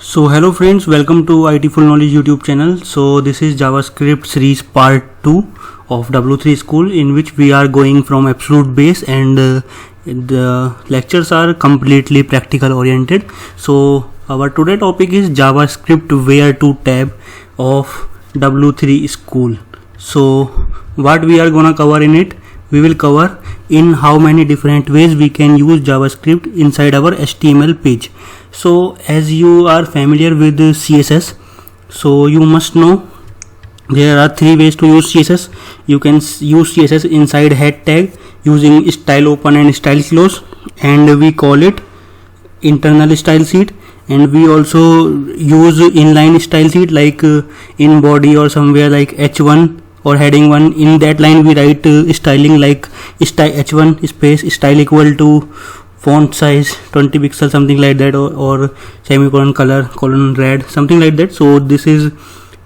So hello friends, welcome to IT Full Knowledge YouTube channel. So this is JavaScript series part 2 of W3 School, in which we are going from absolute base and the lectures are completely practical oriented. So our today topic is JavaScript where to tab of W3 School. So what we are gonna cover in it, we will cover in how many different ways we can use JavaScript inside our HTML page. So as you are familiar with CSS, so you must know there are three ways to use CSS. You can use CSS inside head tag using style open and style close, and we call it internal style sheet. And we also use inline style sheet like in body or somewhere like h1 or heading 1. In that line we write styling like style h1 space style equal to font size 20 pixels, something like that, or semicolon color colon red, something like that. So this is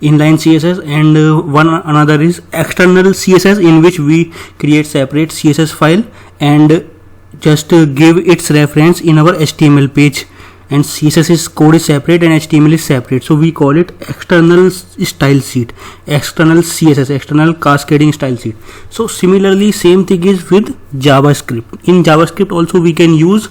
inline CSS. And another is external CSS, in which we create separate CSS file and just give its reference in our HTML page, and CSS is code is separate and HTML is separate, so we call it external style sheet, external CSS, external cascading style sheet. So similarly same thing is with JavaScript. In JavaScript also we can use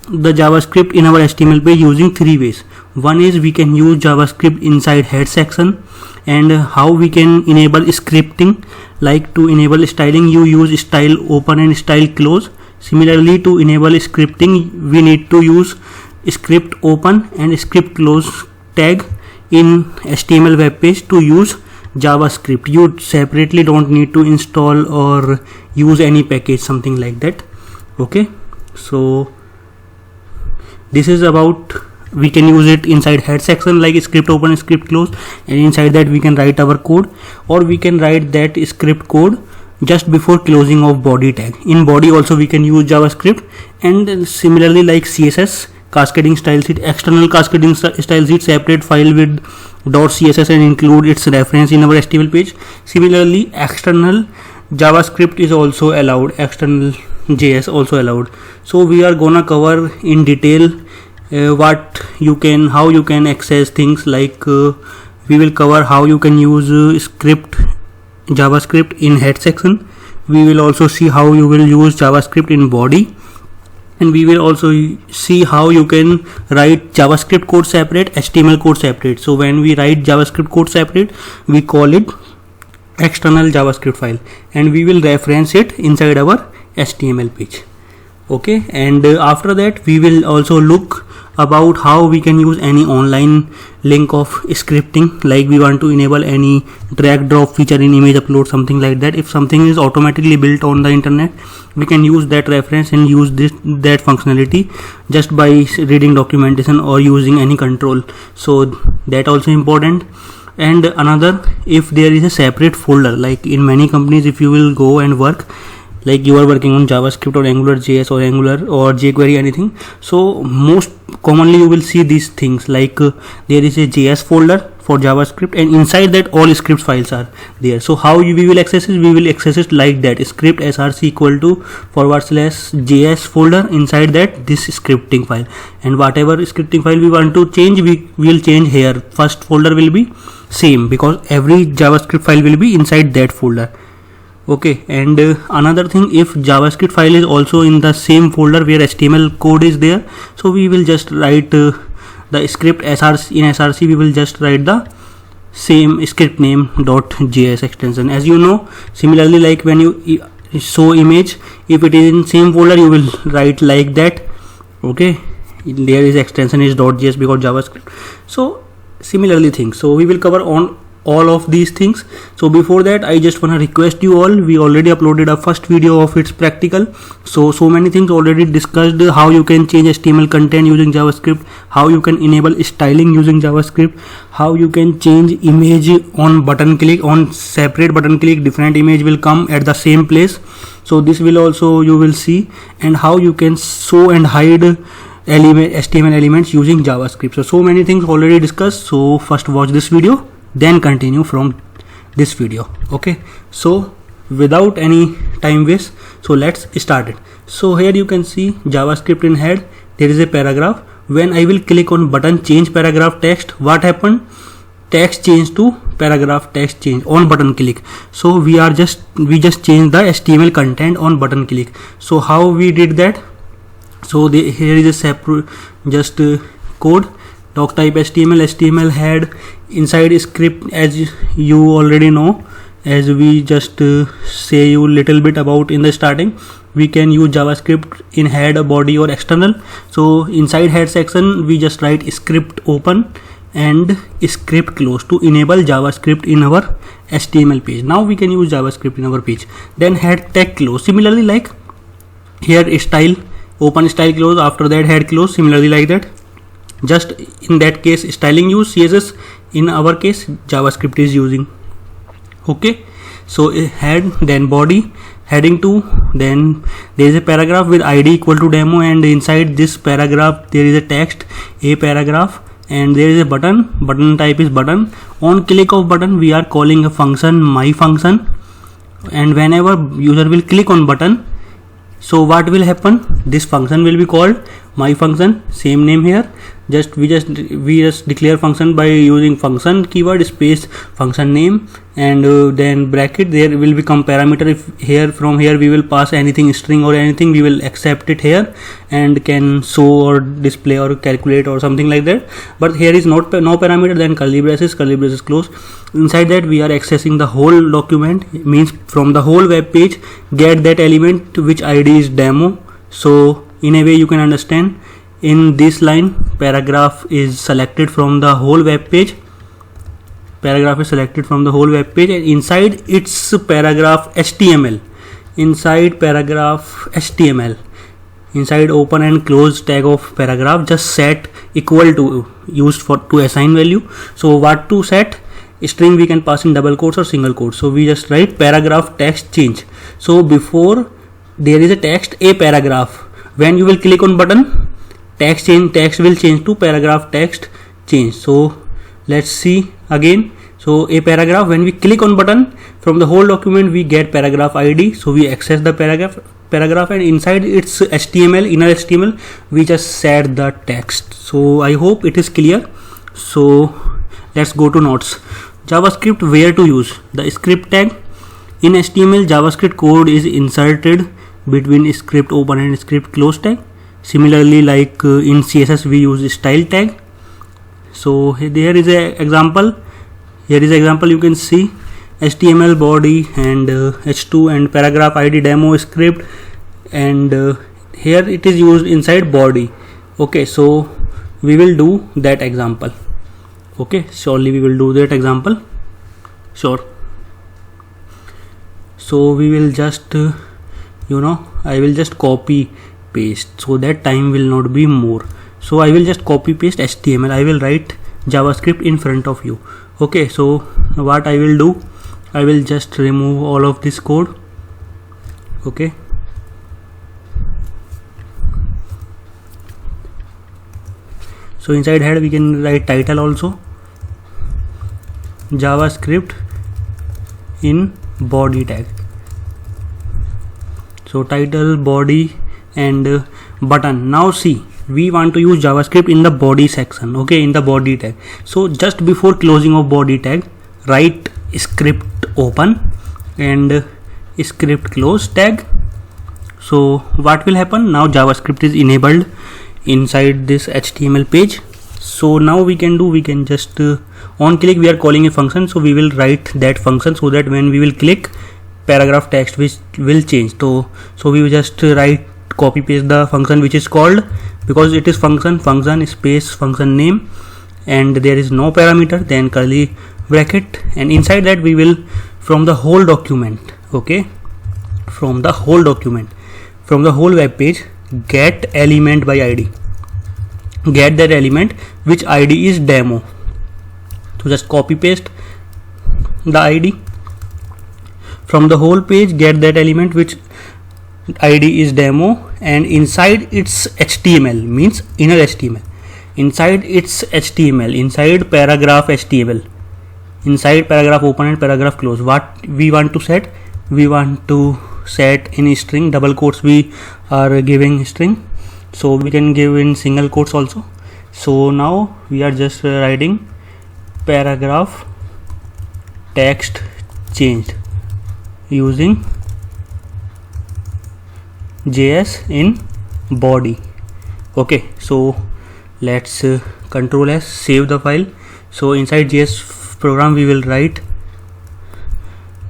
the JavaScript in our HTML page using three ways. One is we can use JavaScript inside head section, and how we can enable scripting, like to enable styling you use style open and style close. Similarly to enable scripting we need to use script open and script close tag in HTML web page to use JavaScript. You separately don't need to install or use any package, something like that. Okay, so this is about we can use it inside head section like script open script close, and inside that we can write our code, or we can write that script code just before closing of body tag. In body also we can use JavaScript. And similarly like CSS, cascading style sheet, external cascading style sheet, separate file with .css and include its reference in our HTML page. Similarly external JavaScript is also allowed, external JS also allowed. So we are gonna cover in detail how you can access things like we will cover how you can use script JavaScript in head section. We will also see how you will use JavaScript in body, and we will also see how you can write JavaScript code separate, HTML code separate. So when we write JavaScript code separate, we call it external JavaScript file, and we will reference it inside our HTML page. Okay, and after that we will also look about how we can use any online link of scripting, like we want to enable any drag drop feature in image upload, something like that. If something is automatically built on the internet, we can use that reference and use that functionality just by reading documentation or using any control. So that also important. And another, if there is a separate folder, like in many companies if you will go and work, like you are working on JavaScript or Angular JS or Angular or jQuery, anything, so most commonly you will see these things like there is a JS folder for JavaScript, and inside that all script files are there. So how we will access it? We will access it like that: script src equal to / JS folder, inside that this scripting file, and whatever scripting file we want to change, we will change here. First folder will be same because every JavaScript file will be inside that folder. Okay, and another thing, if JavaScript file is also in the same folder where HTML code is there, so we will just write the script src. In src we will just write the same script name .js extension, as you know. Similarly like when you show image, if it is in same folder you will write like that. Okay, there is extension is .js because JavaScript. So similarly things, so we will cover on all of these things. So before that I just wanna request you all, we already uploaded a first video of its practical, so many things already discussed: how you can change HTML content using JavaScript, how you can enable styling using JavaScript, how you can change image on button click, on separate button click different image will come at the same place. So this will also you will see, and how you can show and hide HTML elements using JavaScript. So many things already discussed. So first watch this video, then continue from this video. Okay, so without any time waste, so let's start it. So here you can see JavaScript in head, there is a paragraph when I will click on button change paragraph text, what happened? Text change to paragraph text change on button click. So we just changed the HTML content on button click. So how we did that? So here is a separate code, doc type HTML had inside script, as you already know, as we just say you little bit about in the starting. We can use JavaScript in head, body or external. So inside head section we just write script open and script close to enable JavaScript in our HTML page. Now we can use JavaScript in our page. Then head tag close, similarly like here style open, style close, after that head close, similarly like that. Just in that case styling use CSS, in our case JavaScript is using. Okay, so head, then body, heading 2, then there is a paragraph with ID equal to demo, and inside this paragraph there is a text, a paragraph, and there is a button type is button. On click of button we are calling a function my function, and whenever user will click on button, so what will happen? This function will be called my function, same name here. We just declare function by using function keyword space function name, and then bracket. There will become parameter. If here from here we will pass anything, string or anything, we will accept it here and can show or display or calculate or something like that. But here is no parameter. Then curly braces close. Inside that we are accessing the whole document, means from the whole web page get that element which ID is demo. So in a way you can understand, in this line paragraph is selected from the whole web page. And inside its paragraph HTML, inside open and close tag of paragraph, just set equal to used to assign value. So what to set? String we can pass in double quotes or single quotes. So we just write paragraph text change. So before there is a text, a paragraph, when you will click on button, text will change to paragraph text change. So let's see again. So a paragraph, when we click on button, from the whole document we get paragraph ID. So we access the paragraph, and inside its HTML, inner HTML, we just set the text. So I hope it is clear. So let's go to notes. JavaScript, where to use the script tag. In HTML, JavaScript code is inserted between script open and script close tag. Similarly, like in CSS we use style tag. So there is a example. Here is example, you can see HTML body and h2 and paragraph ID demo script, and here it is used inside body. Okay, so we will do that example. Okay, surely we will do that example. Sure. So we will just I will just copy paste, so that time will not be more. So I will just copy paste HTML. I will write JavaScript in front of you. Okay, so what I will do, I will just remove all of this code. Okay, so inside head we can write title also, JavaScript in body tag. So title, body and button. Now see, we want to use JavaScript in the body section. Okay, in the body tag. So just before closing of body tag, write script open and script close tag. So what will happen? Now JavaScript is enabled inside this HTML page. So now we can just on click we are calling a function. So we will write that function, so that when we will click, paragraph text which will change. So we will just write, copy paste the function which is called, because it is function space function name, and there is no parameter, then curly bracket, and inside that we will, from the whole document, okay, from the whole web page, get element by ID, get that element which ID is demo. So just copy paste the ID from the whole page, get that element which ID is demo, and inside its HTML, means inner HTML, inside its HTML, inside paragraph HTML, inside paragraph open and paragraph close, what we want to set? We want to set in string, double quotes we are giving string, so we can give in single quotes also. So now we are just writing paragraph text changed using JS in body. Okay, so let's Control S, save the file. So inside JS program we will write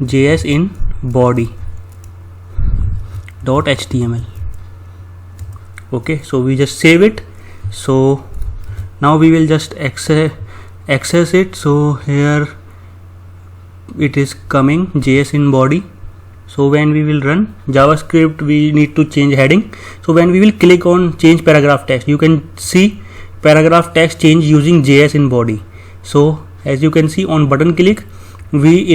JS in body .html. Okay, so we just save it. So now we will just access it. So here it is coming, JS in body. So when we will run JavaScript, we need to change heading. So when we will click on change paragraph text, you can see paragraph text change using JS in body. So as you can see, on button click we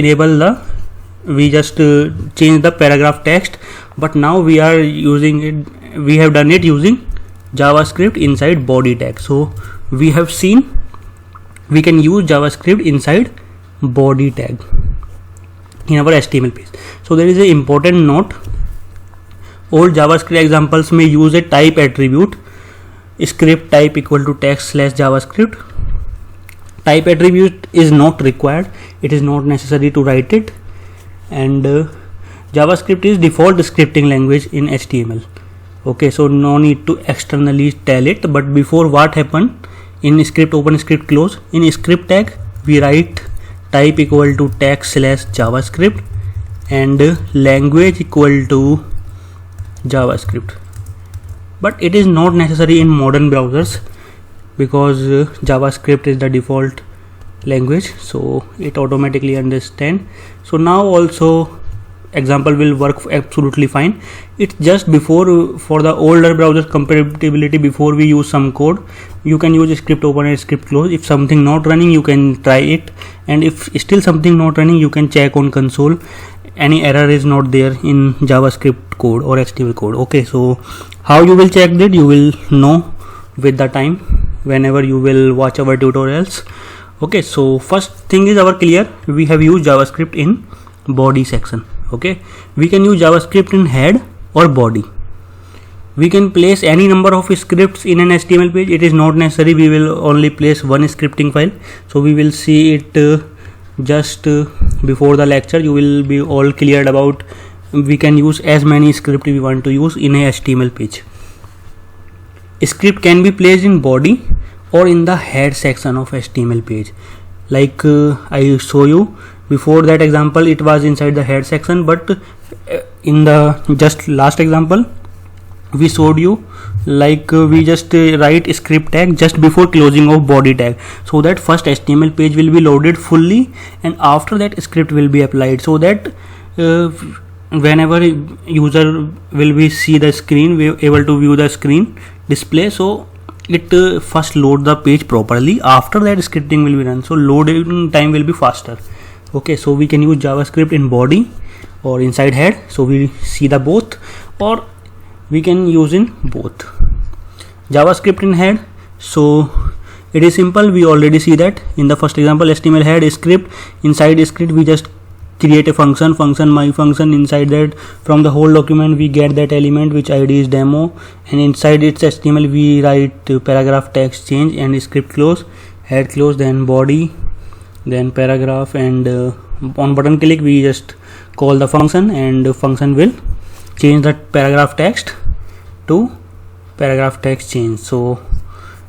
just change the paragraph text, but now we are using it, we have done it using JavaScript inside body tag. So we have seen we can use JavaScript inside body tag in our HTML page. So there is an important note. All JavaScript examples may use a type attribute script type equal to text / JavaScript. Type attribute is not required. It is not necessary to write it. And JavaScript is default scripting language in HTML. Okay, so no need to externally tell it. But before, what happened in script open script close, in script tag we write type equal to text / JavaScript and language equal to JavaScript. But it is not necessary in modern browsers because JavaScript is the default language, so it automatically understand. So now also example will work absolutely fine. It's just before, for the older browser compatibility, before we use some code, you can use script open and script close. If something not running, you can try it, and if still something not running, you can check on console. Any error is not there in JavaScript code or HTML code. Okay, so how you will check that, you will know with the time whenever you will watch our tutorials. Okay, so first thing is our clear, we have used JavaScript in body section. Okay, we can use JavaScript in head or body. We can place any number of scripts in an HTML page. It is not necessary, we will only place one scripting file. So we will see it just before the lecture. You will be all cleared about we can use as many scripts we want to use in a HTML page. Script can be placed in body or in the head section of HTML page. Like I show you before that example, it was inside the head section, but in the just last example we showed you, like we just write script tag just before closing of body tag, so that first HTML page will be loaded fully and after that script will be applied, so that whenever user will be see the screen, we able to view the screen display, so it first load the page properly, after that scripting will be run, so loading time will be faster. Okay, so we can use JavaScript in body or inside head, so we see the both, or we can use in both. JavaScript in head, so it is simple, we already see that in the first example. HTML head script, inside script we just create a function my function. Inside that, from the whole document we get that element which ID is demo, and inside its HTML we write paragraph text change and script close, head close, then body, then paragraph, and on button click we just call the function, and the function will change that paragraph text to paragraph text change. So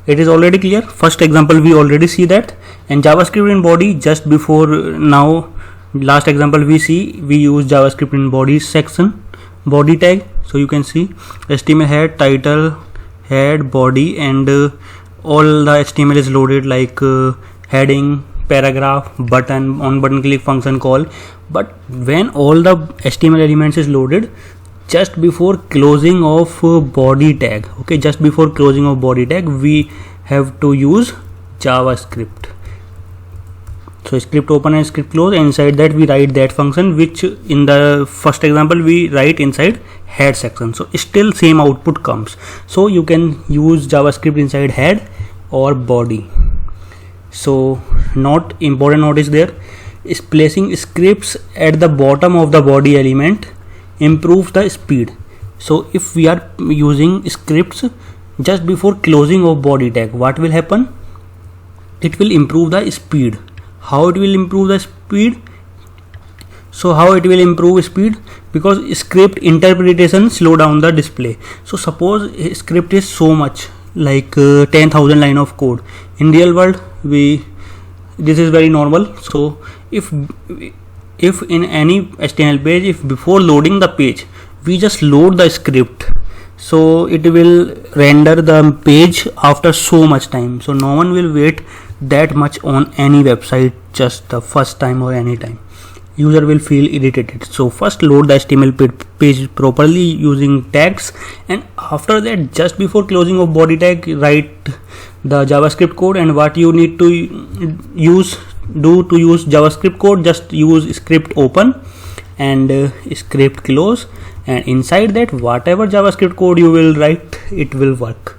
it is already clear. First example we already see that, and JavaScript in body just before. Now last example we see we use JavaScript in body section, body tag. So you can see HTML head, title, head, body, and all the HTML is loaded, like heading, paragraph, button, on button click, function call. But when all the HTML elements is loaded, just before closing of body tag, okay, just before closing of body tag, we have to use JavaScript. So script open and script close, and inside that we write that function which in the first example we write inside head section. So still same output comes. So you can use JavaScript inside head or body. So not important note is there, is placing scripts at the bottom of the body element improves the speed. So if we are using scripts just before closing of body tag, what will happen? It will improve the speed. How it will improve the speed? So how it will improve speed? Because script interpretation slow down the display. So suppose a script is so much, like 10,000 line of code. In real world, this is very normal. So if in any HTML page, if before loading the page we just load the script, so it will render the page after so much time. So no one will wait that much on any website just the first time or any time. User will feel irritated. So first load the HTML page properly using tags, and after that, just before closing of body tag, write the JavaScript code. And what you need to use JavaScript code, just use script open and script close, and inside that whatever JavaScript code you will write, it will work.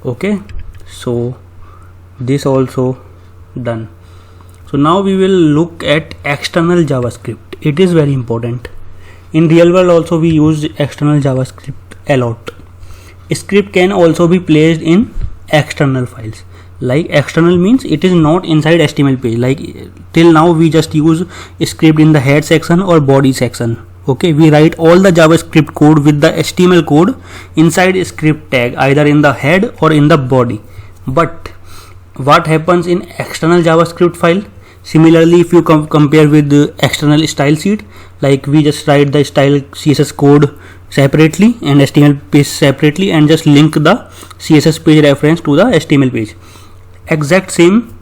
Okay, so this also done. So now we will look at external JavaScript. It is very important. In real world also we use external JavaScript a lot. Script can also be placed in external files. Like external means it is not inside HTML page. Like till now we just use script in the head section or body section. Okay, we write all the JavaScript code with the HTML code inside script tag, either in the head or in the body. But what happens in external JavaScript file? Similarly, if you compare with the external style sheet, like we just write the style CSS code separately and HTML page separately, and just link the CSS page reference to the HTML page. Exact same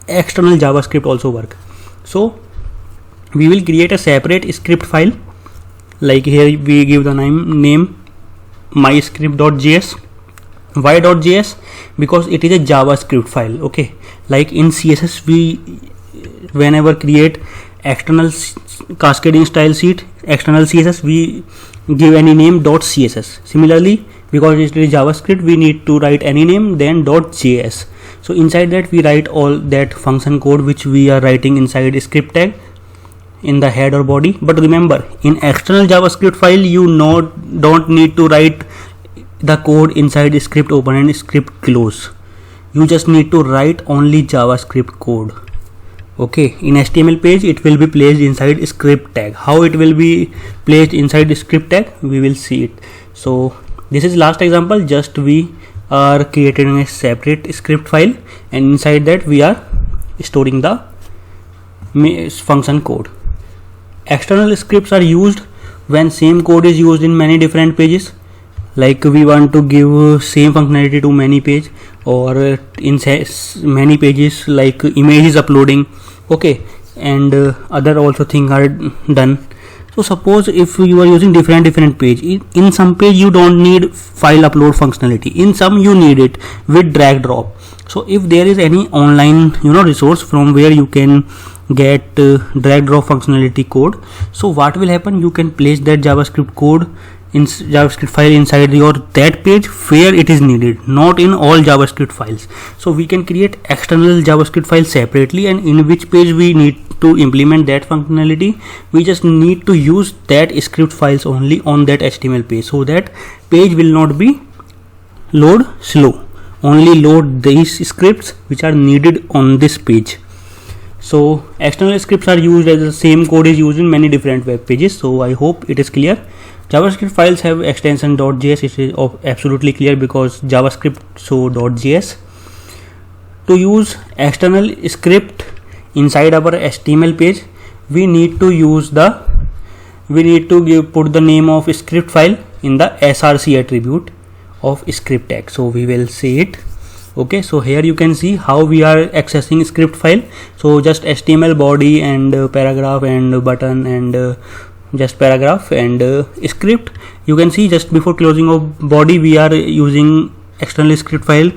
external JavaScript also work. So we will create a separate script file. Like here we give the name myscript.js. Why.js? Because it is a JavaScript file. Okay, like in CSS we whenever create external cascading style sheet, external CSS, we give any name .css. Similarly, because it is JavaScript, we need to write any name then .js. So inside that we write all that function code which we are writing inside script tag in the head or body. But remember, in external JavaScript file you don't need to write the code inside script open and script close. You just need to write only JavaScript code. Okay, in HTML page it will be placed inside script tag. How it will be placed inside script tag, we will see it. So this is last example. Just we are creating a separate script file, and inside that we are storing the function code. External scripts are used when same code is used in many different pages. Like we want to give same functionality to many page, or in many pages, like image is uploading. Okay, and other also things are done. So suppose if you are using different page, in some page you don't need file upload functionality, in some you need it with drag drop. So if there is any online resource from where you can get drag drop functionality code, so what will happen, you can place that JavaScript code in JavaScript file inside your that page where it is needed, not in all JavaScript files. So we can create external JavaScript file separately, and in which page we need to implement that functionality, we just need to use that script files only on that HTML page, so that page will not be load slow. Only load these scripts which are needed on this page. So external scripts are used as the same code is used in many different web pages. So I hope it is clear. JavaScript files have extension .js. It is absolutely clear because JavaScript so .js. To use external script inside our HTML page, we need to put the name of script file in the src attribute of script tag. So we will see it. Okay, so here you can see how we are accessing script file. So just HTML body and paragraph and button and just paragraph and script. You can see just before closing of body we are using external script file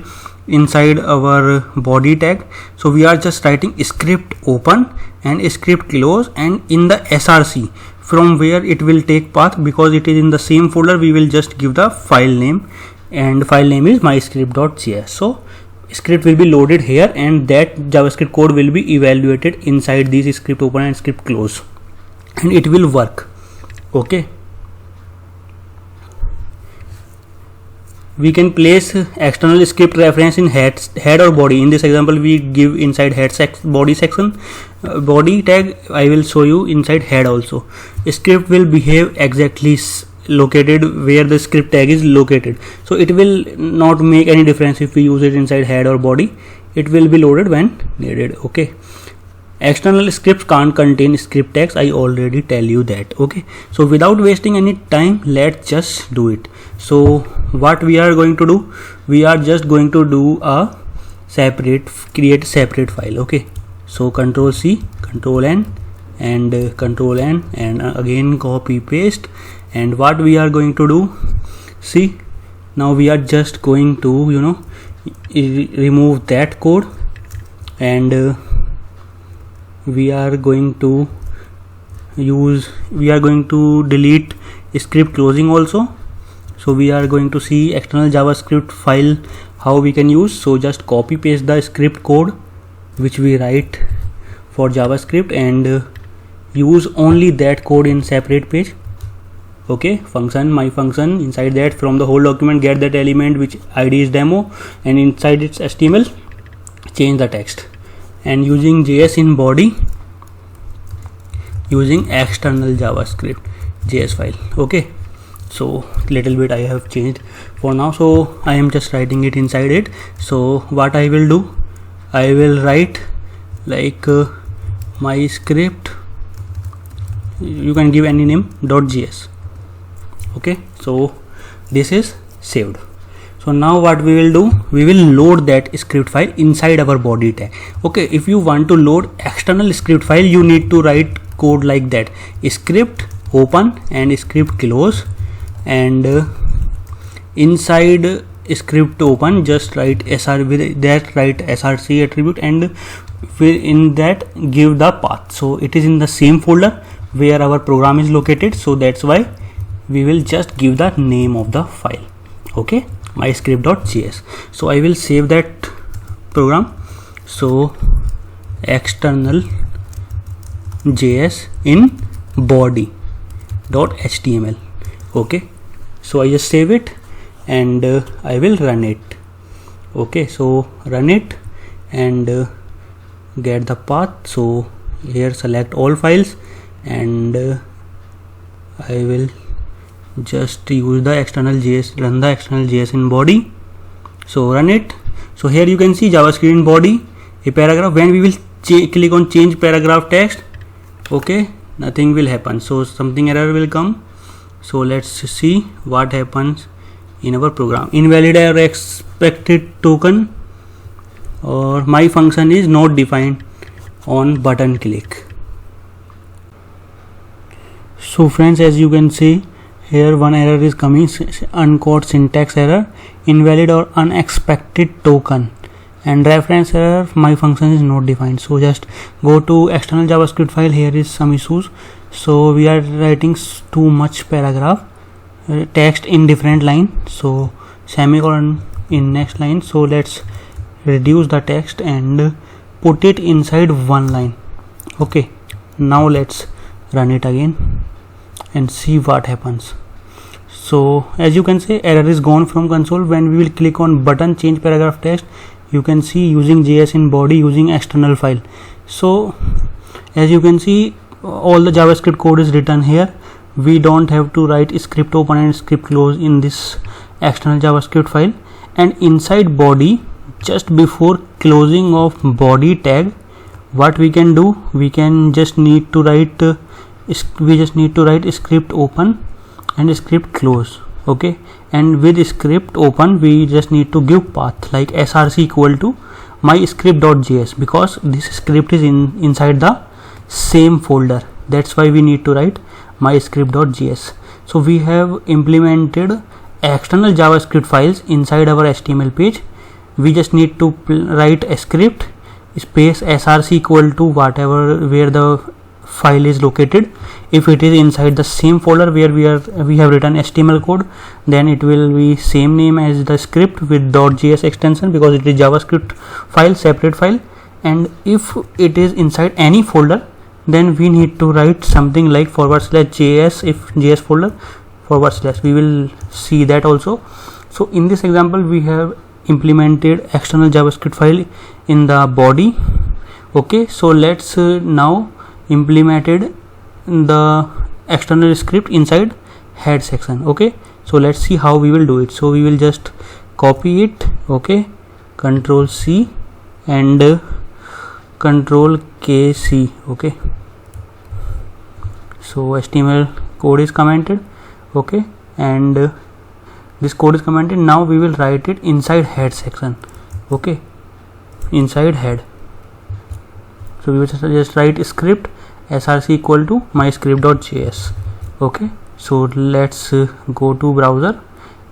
inside our body tag. So we are just writing script open and script close, and in the src from where it will take path, because it is in the same folder, we will just give the file name, and file name is myscript.js. So script will be loaded here, and that JavaScript code will be evaluated inside these script open and script close, and it will work. Okay, we can place external script reference in head or body. In this example we give inside body section, body tag I will show you inside head also. Script will behave exactly located where the script tag is located, so it will not make any difference if we use it inside head or body. It will be loaded when needed. Okay, external scripts can't contain script tags, I already tell you that. Okay, so without wasting any time, let's just do it. So what we are going to do, we are just going to do a create separate file. Okay, so Control C, Control N and Control N, and again copy paste. And what we are going to do, see, now we are just going to remove that code, and we are going to delete script closing also. So we are going to see external JavaScript file how we can use. So just copy paste the script code which we write for JavaScript and use only that code in separate page. Okay, function, my function, inside that from the whole document get that element which ID is demo, and inside its HTML change the text, and using JS in body, using external JavaScript JS file. Okay, so little bit I have changed for now, so I am just writing it inside it. So what I will do, I will write like my script, you can give any name, .js. Okay, so this is saved. So now what we will do, we will load that script file inside our body tag. Okay, if you want to load external script file, you need to write code like that: script open and script close, and inside script open just write sr, with that write src attribute, and in that give the path. So it is in the same folder where our program is located, so that's why we will just give the name of the file. Okay, myscript.js. So I will save that program. So external js in body.html. okay, so I just save it and I will run it. Okay, so run it and get the path. So here select all files, and I will just use the external JS, run the external JS in body. So run it. So here you can see JavaScript in body, a paragraph. When we will click on change paragraph text, okay, nothing will happen, so something error will come. So let's see what happens in our program. Invalid or expected token, or my function is not defined on button click. So friends, as you can see here, one error is coming, uncaught syntax error, invalid or unexpected token, and reference error, my function is not defined. So just go to external JavaScript file. Here is some issues. So we are writing too much paragraph text in different line, so semicolon in next line. So let's reduce the text and put it inside one line. Okay, now let's run it again and see what happens. So as you can see, error is gone from console. When we will click on button change paragraph text, you can see using JS in body, using external file. So as you can see, all the JavaScript code is written here. We don't have to write script open and script close in this external JavaScript file. And inside body, just before closing of body tag, what we can do, we just need to write script open and script close. Okay, and with script open we just need to give path like src equal to myscript.js, because this script is inside the same folder. That's why we need to write myscript.js. So we have implemented external JavaScript files inside our HTML page. We just need to write a script space src equal to whatever where the file is located. If it is inside the same folder where we have written HTML code, then it will be same name as the script with .js extension, because it is JavaScript file, separate file. And if it is inside any folder, then we need to write something like /js, if JS folder /. We will see that also. So in this example we have implemented external JavaScript file in the body. Okay, so let's now implemented the external script inside head section. Okay, so let's see how we will do it. So we will just copy it. Okay, Control C and Control KC. Okay, so HTML code is commented. Okay, and this code is commented. Now we will write it inside head section. Okay, inside head. So we will just write script src equal to myscript.js. Okay, so let's go to browser.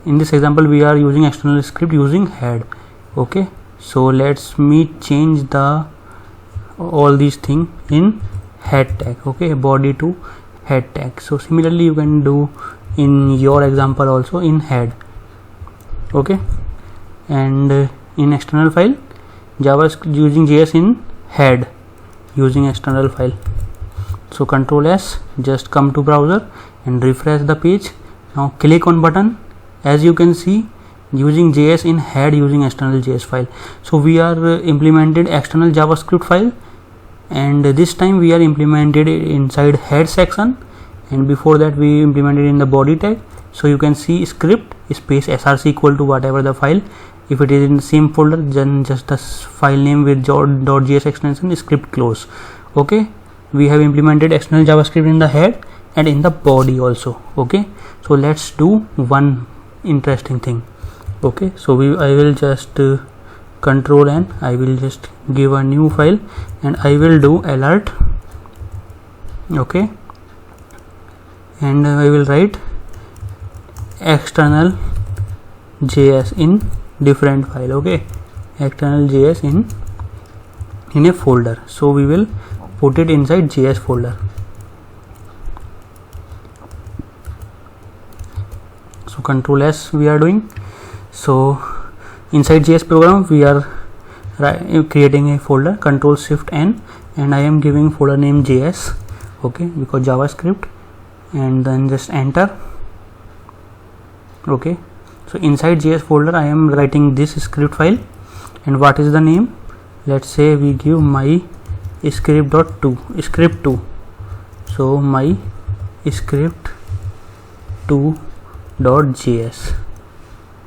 In this example we are using external script using head. Okay, so let's me change the all these things in head tag. Okay, body to head tag. So similarly you can do in your example also in head. Okay, and in external file JavaScript using JS in head using external file. So Control S, just come to browser and refresh the page. Now click on button. As you can see, using JS in head using external JS file. So we are implemented external JavaScript file, and this time we are implemented inside head section, and before that we implemented in the body tag. So you can see script space src equal to whatever the file. If it is in the same folder, then just the file name with .js extension script close. Okay, we have implemented external JavaScript in the head and in the body also. Okay, so let's do one interesting thing. Okay, so I will just Control N. I will just give a new file and I will do alert. Okay, and I will write external JS in different file. Okay, external JS in a folder. So we will put it inside JS folder. So Control S we are doing. So inside JS program we are creating a folder. Control Shift N, and I am giving folder name JS. Okay, because JavaScript, and then just enter. Okay, so inside JS folder I am writing this script file, and what is the name? Let's say we give my script.2 script 2. So my script 2.js,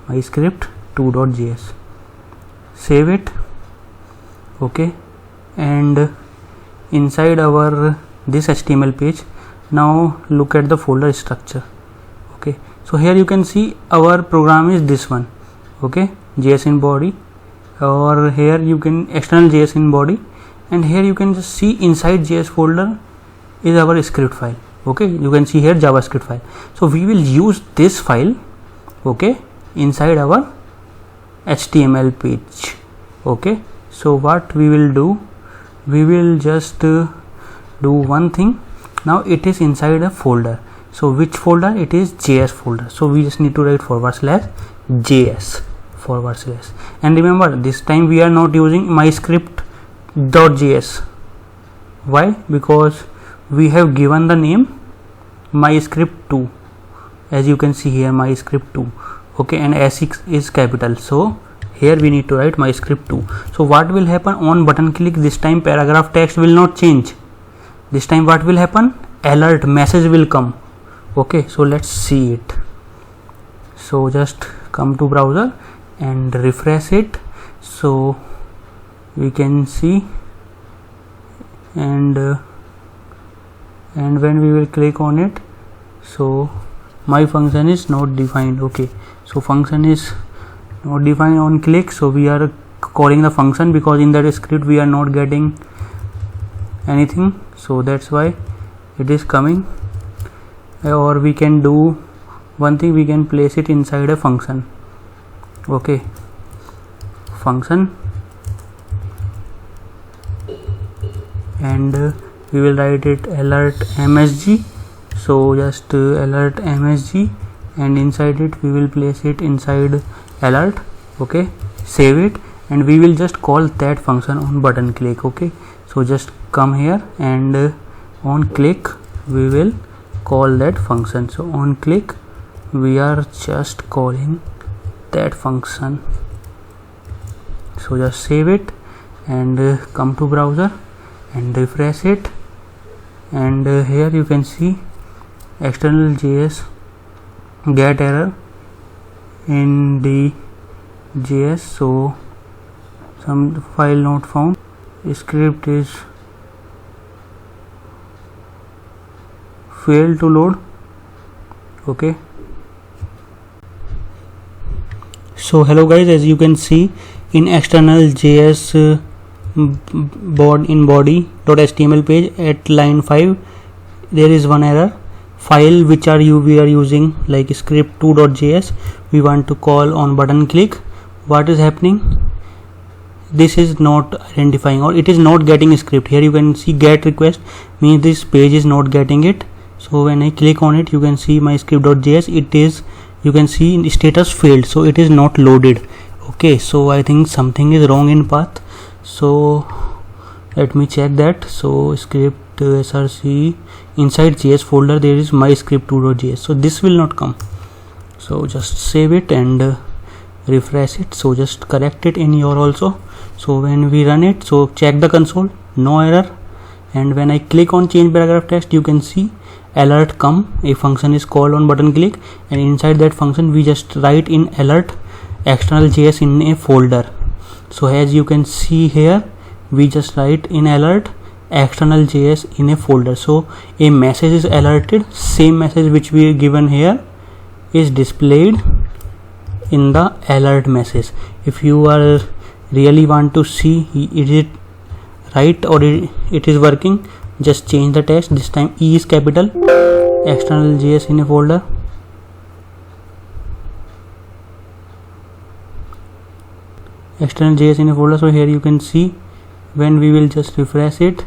my script 2.js. Save it. Okay, and inside our this HTML page, now look at the folder structure. Okay, so here you can see our program is this one. Okay, JS in body, or here you can external JS in body, and here you can just see inside JS folder is our script file. Okay, you can see here JavaScript file. So we will use this file, okay, inside our HTML page. Okay, so what we will do, we will just do one thing. Now it is inside a folder. So which folder? It is JS folder. So we just need to write /JS /. And remember, this time we are not using myscript.js. Why? Because we have given the name myscript2. As you can see here, myscript2. Okay, and S6 is capital. So here we need to write myscript2. So what will happen on button click? This time paragraph text will not change. This time what will happen? Alert message will come. Okay, so let's see it. So just come to browser and refresh it, so we can see, and when we will click on it, so my function is not defined. Okay, so function is not defined on click, so we are calling the function because in that script we are not getting anything, so that's why it is coming. Or we can do one thing, we can place it inside a function. Okay, function, and we will write it alert msg. So just alert msg, and inside it we will place it inside alert. Okay, save it, and we will just call that function on button click. Okay, so just come here, and on click we will call that function. So on click we are just calling that function. So just save it and come to browser and refresh it, and here you can see external JS get error in the JS. So some file not found, script is failed to load. Okay, so hello guys, as you can see in external JS body.html page at line 5 there is one error. File which we are using like script2.js, we want to call on button click. What is happening? This is not identifying, or it is not getting script. Here you can see get request, means this page is not getting it. So when I click on it, you can see my script.js, it is, you can see in status failed, so it is not loaded. Okay, so I think something is wrong in path, so let me check that. So script src inside JS folder there is my script2.js, so this will not come. So just save it and refresh it. So just correct it in your also. So when we run it, so check the console, no error, and when I click on change paragraph text, you can see alert come, a function is called on button click, and inside that function we just write in alert external JS in a folder. So as you can see here, we just write in alert external JS in a folder. So a message is alerted, same message which we given here is displayed in the alert message. If you are really want to see is it right or it is working, just change the text. This time E is capital, external JS in a folder. External JS in a folder. So here you can see when we will just refresh it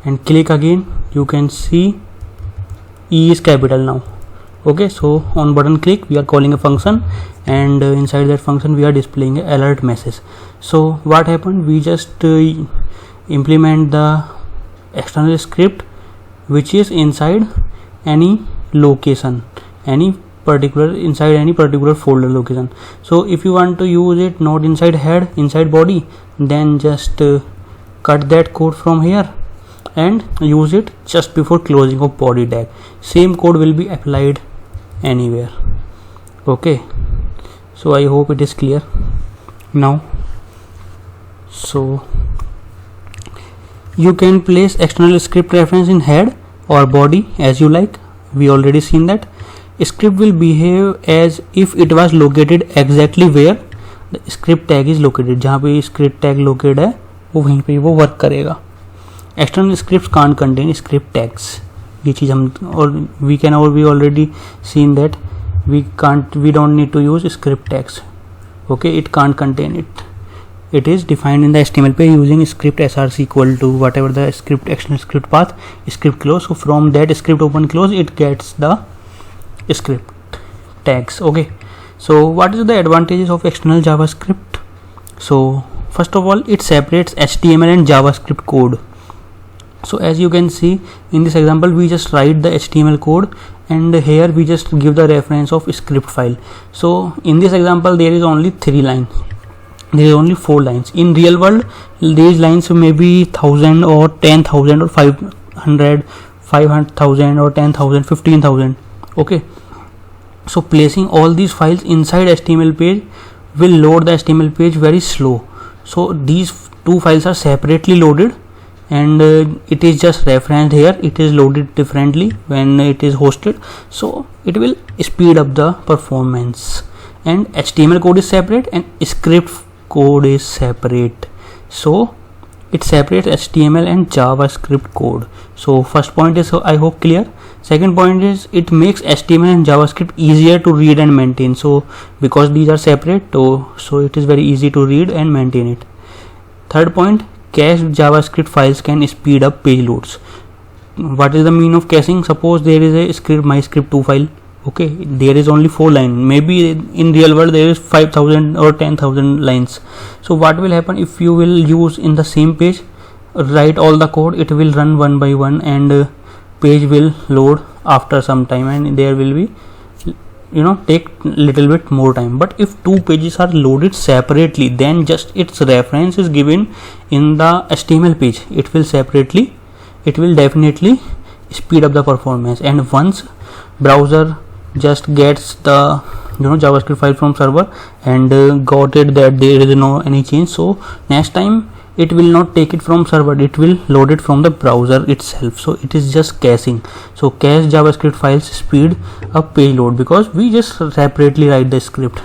and click again, you can see E is capital now. Okay, so on button click we are calling a function, and inside that function we are displaying a alert message. So what happened, we just implement the external script which is inside any location, any particular inside any particular folder location. So if you want to use it not inside head, inside body, then just cut that code from here and use it just before closing of body tag. Same code will be applied anywhere. Okay, so I hope it is clear now. So you can place external script reference in head or body as you like. We already seen that. Script will behave as if it was located exactly where the script tag is located. जहाँ पे script tag located है वो वहीं पे वो work करेगा. External scripts can't contain script tags. ये चीज़ हम और we already seen that we don't need to use script tags. Okay, it can't contain it. It is defined in the HTML page using script src equal to whatever the script external script path script close. So from that script open close it gets the script tags. Okay, so what is the advantages of external JavaScript? So first of all, it separates HTML and JavaScript code. So as you can see in this example, we just write the HTML code and here we just give the reference of script file. So in this example there is only 3 lines, there is only 4 lines. In real world these lines may be 1000 or 10,000 or 500, 500,000 or 10,000, 15,000. Okay, so placing all these files inside HTML page will load the HTML page very slow. So these 2 files are separately loaded and it is just referenced here, it is loaded differently when it is hosted, so it will speed up the performance. And HTML code is separate and script code is separate, so it separates HTML and JavaScript code. So first point is I hope clear. Second point is it makes HTML and JavaScript easier to read and maintain. So because these are separate, so it is very easy to read and maintain it. Third point, cached JavaScript files can speed up page loads. What is the mean of caching? Suppose there is a script, my script2 file. Okay, there is only 4 lines. Maybe in real world there is 5,000 or 10,000 lines. So what will happen if you will use in the same page, write all the code, it will run one by one and page will load after some time and there will be take little bit more time. But if two pages are loaded separately, then just its reference is given in the HTML page, it will definitely speed up the performance. And once browser just gets the JavaScript file from server and got it that there is no any change, so next time it will not take it from server, it will load it from the browser itself. So it is just caching. So cache JavaScript files speed up page load, because we just separately write the script.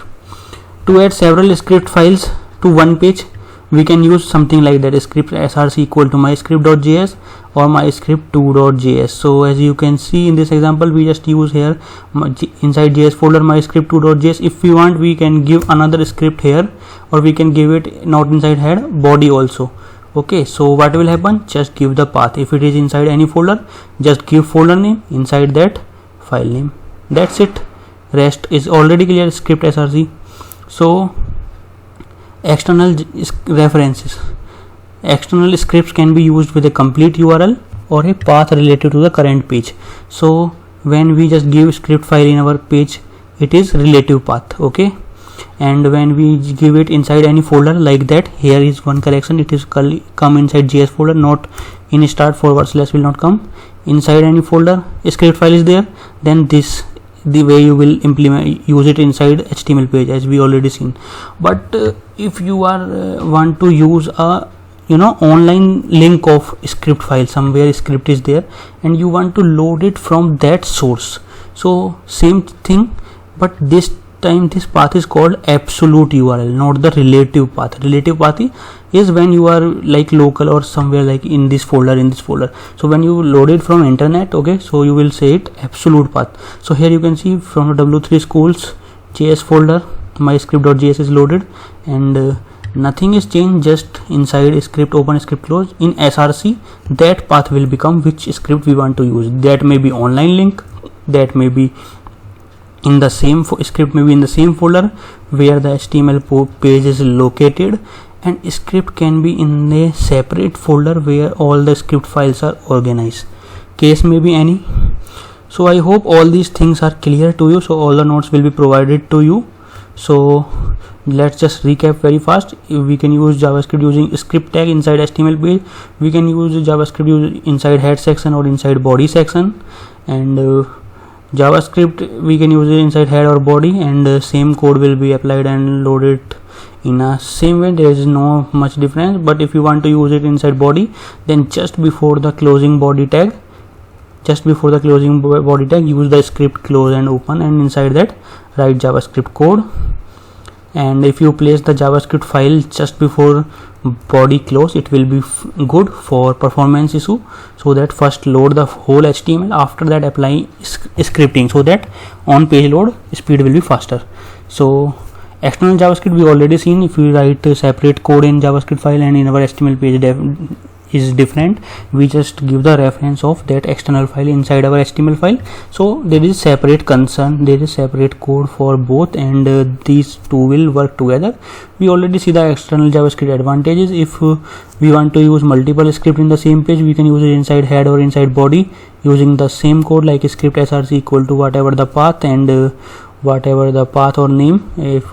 To add several script files to one page, we can use something like that, script src equal to myscript.js or myscript2.js. so as you can see in this example, we just use here inside JS folder myscript2.js. if we want, we can give another script here, or we can give it not inside head, body also. Okay, so what will happen, just give the path. If it is inside any folder, just give folder name, inside that file name. That's it, rest is already clear. Script src. So external references, external scripts can be used with a complete URL or a path related to the current page. So when we just give script file in our page, it is relative path. Okay, and when we give it inside any folder like that, here is one correction, it is come inside JS folder, not in start / will not come inside any folder. Script file is there, then this the way you will use it inside HTML page, as we already seen. But if you are want to use a online link of script file, somewhere script is there and you want to load it from that source, so same thing, but this time this path is called absolute URL, not the relative path. Relative path is when you are like local or somewhere like in this folder, so when you load it from internet, okay, so you will say it absolute path. So here you can see from the W3 schools JS folder, myscript.js is loaded and nothing is changed, just inside script open script close. In src, that path will become which script we want to use. That may be online link, that may be in the same script, maybe in the same folder where the HTML page is located, and script can be in a separate folder where all the script files are organized. Case may be any. So I hope all these things are clear to you. So all the notes will be provided to you. So let's just recap very fast. We can use JavaScript using script tag inside HTML page. We can use JavaScript inside head section or inside body section, and JavaScript we can use it inside head or body, and same code will be applied and loaded in a same way. There is no much difference. But if you want to use it inside body, then just before the closing body tag, use the script close and open, and inside that write JavaScript code. And if you place the JavaScript file just before body close, it will be good for performance issue. So that first load the whole HTML, after that apply scripting, so that on page load speed will be faster. So external JavaScript we already seen. If we write separate code in JavaScript file and in our HTML page is different, we just give the reference of that external file inside our HTML file. So there is separate concern, there is separate code for both, and these two will work together. We already see the external JavaScript advantages. If we want to use multiple script in the same page, we can use it inside head or inside body using the same code, like script src equal to whatever the path and whatever the path or name. If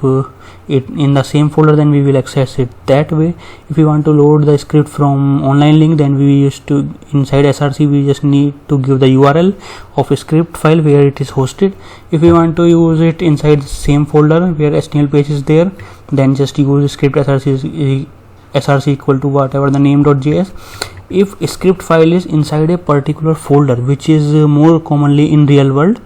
it in the same folder, then we will access it that way. If we want to load the script from online link, then we used to inside src we just need to give the URL of a script file where it is hosted. If we want to use it inside the same folder where HTML page is there, then just use script src equal to whatever the name.js. If a script file is inside a particular folder, which is more commonly in real world,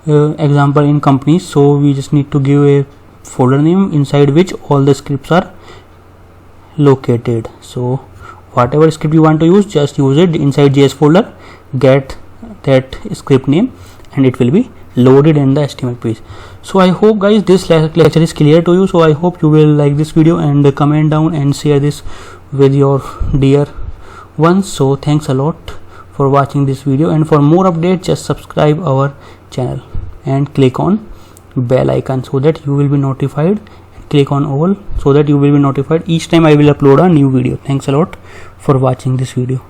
example in companies, so we just need to give a folder name inside which all the scripts are located. So whatever script you want to use, just use it inside JS folder, get that script name, and it will be loaded in the HTML page. So I hope guys this lecture is clear to you. So I hope you will like this video and comment down and share this with your dear ones. So thanks a lot for watching this video, and for more updates just subscribe our channel and click on bell icon so that you will be notified. Click on all so that you will be notified each time I will upload a new video. Thanks a lot for watching this video.